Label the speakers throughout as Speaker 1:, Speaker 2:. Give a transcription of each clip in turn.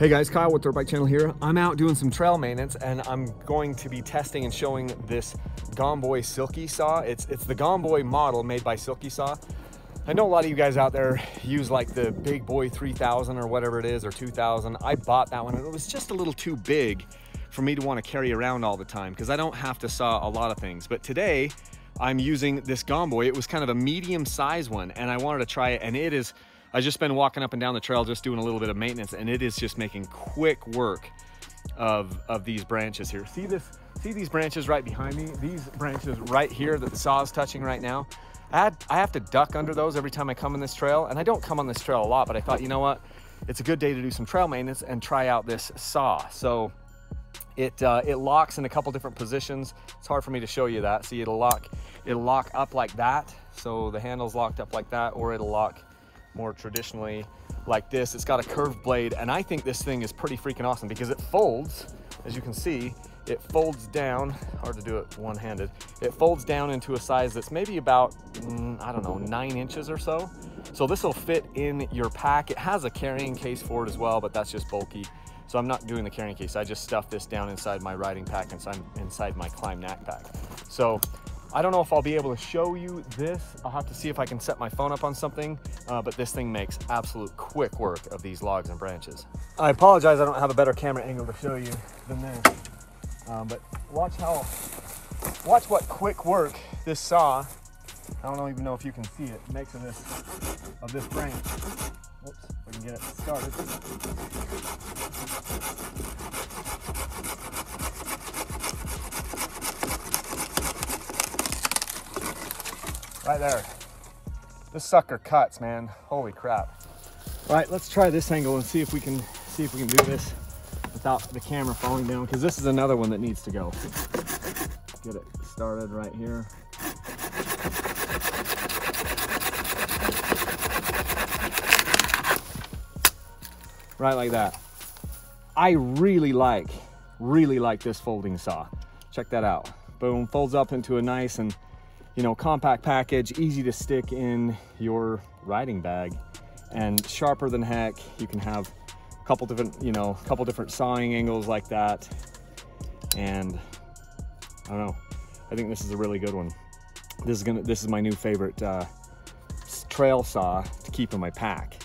Speaker 1: Hey guys, Kyle with Dirt Bike Channel here. I'm out doing some trail maintenance and I'm going to be testing and showing this Gomboy Silky saw. It's the Gomboy model made by Silky saw. I know a lot of you guys out there use like the big boy 3000 or whatever it is, or 2000. I bought that one and it was just a little too big for me to want to carry around all the time because I don't have to saw a lot of things. But today I'm using this Gomboy. It was kind of a medium size one and I wanted to try it, and it is, I've just been walking up and down the trail just doing a little bit of maintenance, and it is just making quick work of these branches here. See these branches right behind me? These branches right here that the saw is touching right now. I have to duck under those every time I come on this trail, and I don't come on this trail a lot, but I thought, you know what? It's a good day to do some trail maintenance and try out this saw. So it locks in a couple different positions. It's hard for me to show you that. See, it'll lock up like that. So the handle's locked up like that, or it'll lock more traditionally like this. It's got a curved blade, and I think this thing is pretty freaking awesome because it folds, as you can see, it folds down. Hard to do it one-handed. It folds down into a size that's maybe about, I don't know, 9 inches or so. So this will fit in your pack. It has a carrying case for it as well, but that's just bulky. So I'm not doing the carrying case. I just stuffed this down inside my riding pack, inside my Climb Knack pack. So I don't know if I'll be able to show you this. I'll have to see if I can set my phone up on something, but this thing makes absolute quick work of these logs and branches. I apologize, I don't have a better camera angle to show you than this, but watch what quick work this saw, I don't even know if you can see it, makes of this branch. Whoops, if I can get it started. Right there. This sucker cuts, man. Holy crap. All right, let's try this angle and see if we can do this without the camera falling down, because this is another one that needs to go. Get it started right here. Right like that. I really like this folding saw. Check that out. Boom, folds up into a nice and, you know, compact package, easy to stick in your riding bag, and sharper than heck. You can have a couple different sawing angles like that. And I don't know, I think this is a really good one. This is my new favorite trail saw to keep in my pack.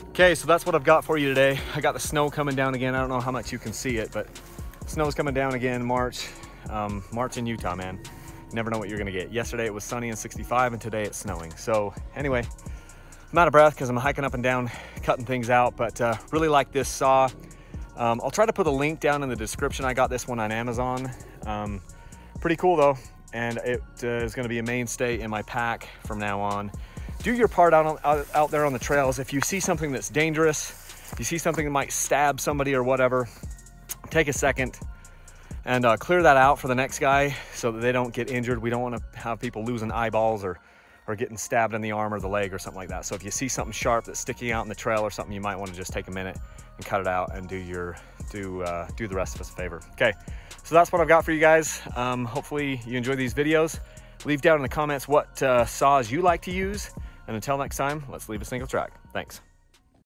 Speaker 1: Okay, so that's what I've got for you today. I got the snow coming down again. I don't know how much you can see it, but snow's coming down again. March in Utah, man. Never know what you're gonna get. Yesterday it was sunny and 65, and today it's snowing. So anyway, I'm out of breath because I'm hiking up and down, cutting things out, but really like this saw. I'll try to put a link down in the description. I got this one on Amazon. Pretty cool though, and it is gonna be a mainstay in my pack from now on. Do your part out there on the trails. If you see something that's dangerous, you see something that might stab somebody or whatever, take a second and clear that out for the next guy so that they don't get injured. We don't want to have people losing eyeballs or getting stabbed in the arm or the leg or something like that. So if you see something sharp that's sticking out in the trail or something, you might want to just take a minute and cut it out and do the rest of us a favor. Okay, so that's what I've got for you guys. Hopefully you enjoy these videos. Leave down in the comments what saws you like to use. And until next time, let's leave a single track. Thanks.